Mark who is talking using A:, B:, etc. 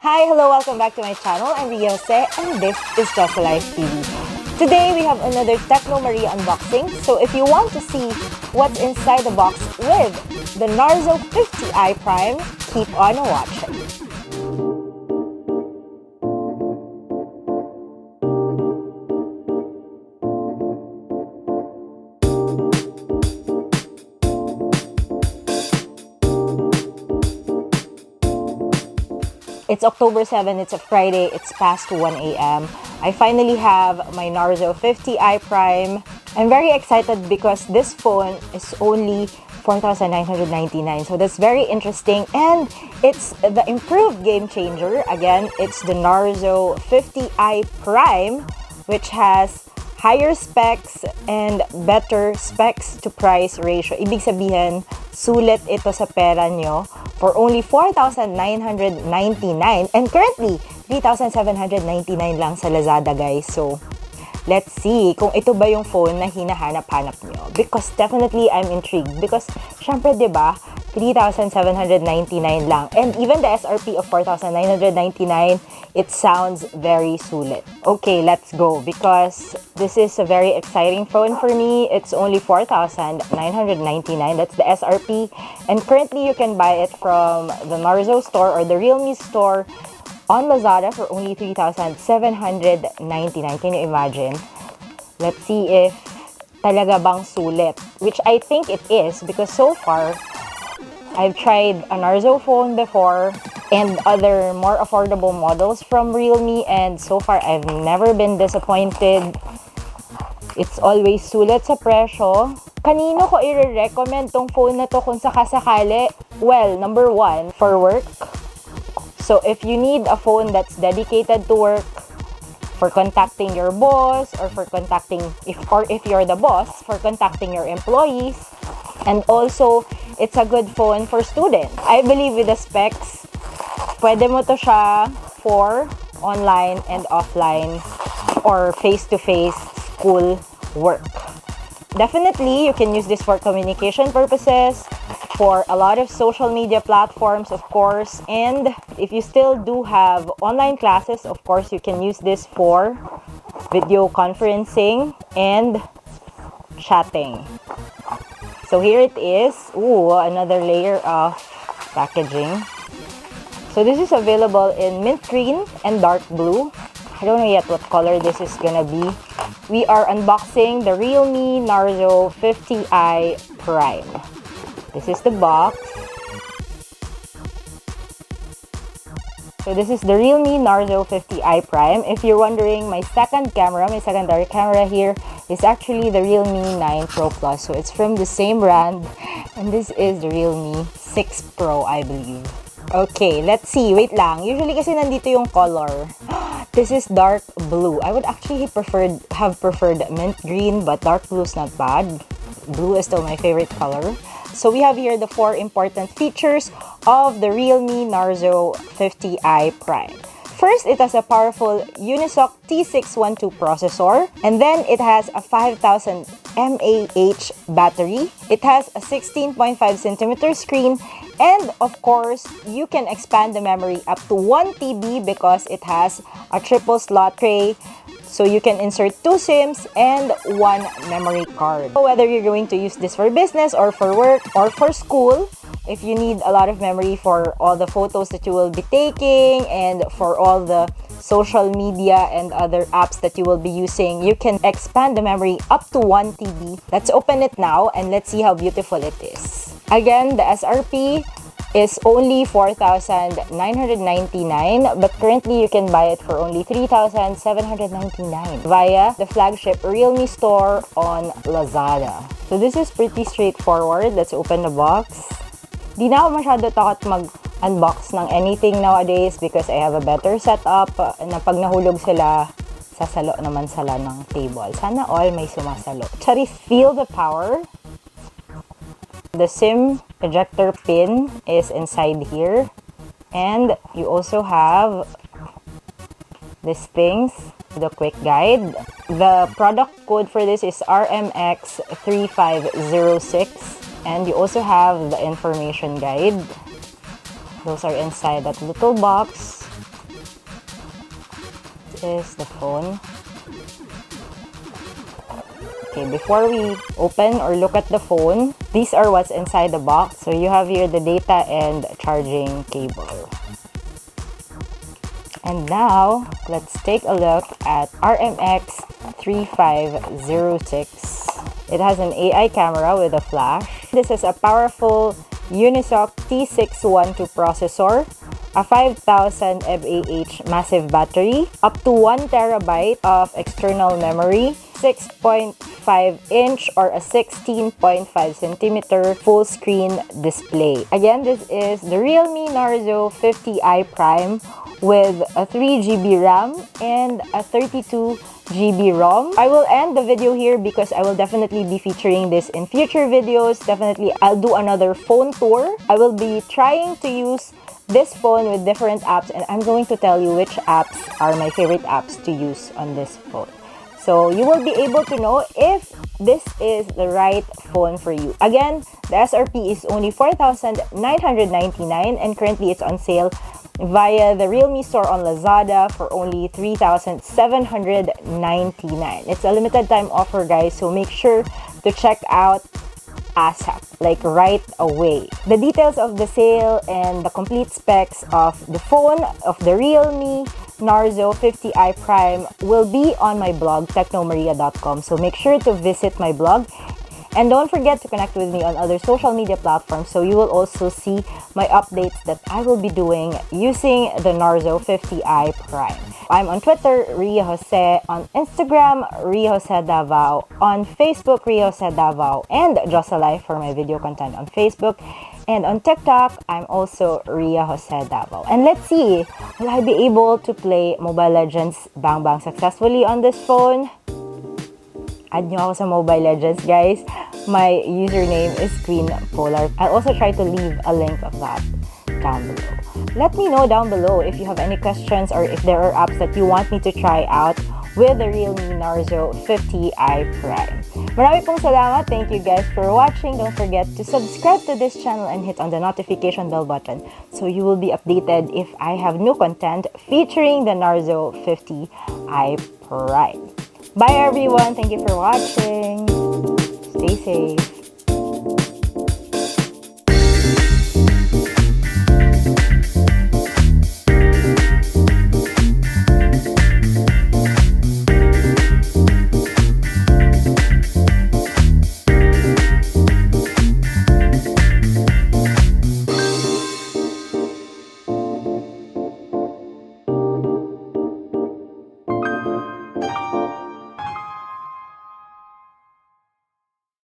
A: Hi, hello, welcome back to my channel. I'm Ria Jose and this is Diyosa Life TV. Today we have another Technomaria unboxing. So if you want to see what's inside the box with the Narzo 50i Prime, keep on watching. It's October 7, it's a Friday, it's past 1 a.m. I finally have my Narzo 50i Prime. I'm very excited because this phone is only 4,999. So that's very interesting and it's the improved game changer. Again, it's the Narzo 50i Prime, which has higher specs and better specs to price ratio. Ibig sabihin, sulit ito sa pera nyo for only 4,999 and currently 3,799 lang sa Lazada, guys. So let's see kung ito ba yung phone na hinahanap-hanap nyo, because definitely I'm intrigued because syempre 'di ba 3,799 lang, and even the SRP of 4,999, it sounds very sulit. Okay, let's go because this is a very exciting phone for me. It's only 4,999, that's the SRP, and currently you can buy it from the Narzo store or the REALME store on Lazada for only 3,799. Can you imagine? Let's see if talaga bang sulit, which I think it is because so far I've tried a Narzo phone before and other more affordable models from REALME, and so far I've never been disappointed. It's always sulit sa presyo. Kanino ko i-recommend tong phone na to kung sakasakali? Well, number one, for work. So if you need a phone that's dedicated to work, for contacting your boss or for contacting, if you're the boss, for contacting your employees. And also, it's a good phone for students. I believe with the specs, pwede mo to siya for online and offline or face-to-face school work. Definitely, you can use this for communication purposes, for a lot of social media platforms, of course. And if you still do have online classes, of course, you can use this for video conferencing and chatting. So here it is. Ooh, another layer of packaging. So this is available in mint green and dark blue. I don't know yet what color this is gonna be. We are unboxing the REALME Narzo 50i Prime. This is the box. So this is the REALME Narzo 50i Prime. If you're wondering, my secondary camera here is actually the REALME 9 Pro Plus. So it's from the same brand. And this is the REALME 6 Pro, I believe. Okay, let's see. Wait lang. Usually kasi nandito yung color. This is dark blue. I would actually have preferred mint green, but dark blue is not bad. Blue is still my favorite color. So we have here the 4 important features of the REALME Narzo 50i Prime. First, it has a powerful Unisoc T612 processor, and then it has a 5,000 mAh battery. It has a 16.5 centimeter screen, and of course, you can expand the memory up to 1 TB because it has a triple slot tray. So you can insert 2 SIMs and 1 memory card. So whether you're going to use this for business or for work or for school, if you need a lot of memory for all the photos that you will be taking and for all the social media and other apps that you will be using, you can expand the memory up to 1 TB. Let's open it now and let's see how beautiful it is. Again, the SRP is only 4,999, but currently you can buy it for only 3,799 via the flagship REALME store on Lazada. So this is pretty straightforward. Let's open the box. Di na ako masyado takot mag-unbox ng anything nowadays because I have a better setup na pag nahulog sila, sasalo naman sila ng table. Sana all may sumasalo. Charis, feel the power. The SIM ejector pin is inside here, and you also have these things, the quick guide. The product code for this is RMX3506, and you also have the information guide. Those are inside that little box. is the phone. Okay, before we open or look at the phone, these are what's inside the box. So you have here the data and charging cable. And now, let's take a look at RMX 3506. It has an AI camera with a flash. This is a powerful Unisoc T612 processor, a 5000 mAh massive battery, up to 1 terabyte of external memory, 6.5-inch or a 16.5cm full screen display. Again, this is the Realme Narzo 50i Prime with a 3GB RAM and a 32GB ROM. I will end the video here because I will definitely be featuring this in future videos. Definitely, I'll do another phone tour. I will be trying to use this phone with different apps, and I'm going to tell you which apps are my favorite apps to use on this phone. So you will be able to know if this is the right phone for you. Again, the SRP is only 4,999 and currently it's on sale via the Realme store on Lazada for only 3,799. It's a limited time offer, guys, so make sure to check out ASAP, like right away. The details of the sale and the complete specs of the phone of the Realme Narzo 50i Prime will be on my blog, Technomaria.com, so make sure to visit my blog. And don't forget to connect with me on other social media platforms so you will also see my updates that I will be doing using the Narzo 50i Prime. I'm on Twitter, Ria Jose, on Instagram, Ria Jose Davao, on Facebook, Ria Jose Davao, and Diyosa Life for my video content on Facebook. And on TikTok, I'm also Ria Jose Davao. And let's see, will I be able to play Mobile Legends Bang Bang successfully on this phone? Add nyo ako sa Mobile Legends, guys. My username is Queen Polar. I'll also try to leave a link of that down below. Let me know down below if you have any questions or if there are apps that you want me to try out with the Realme Narzo 50i Prime. Marami pong salamat. Thank you guys for watching. Don't forget to subscribe to this channel and hit on the notification bell button so you will be updated if I have new content featuring the Narzo 50i Prime. Bye everyone. Thank you for watching. Stay safe.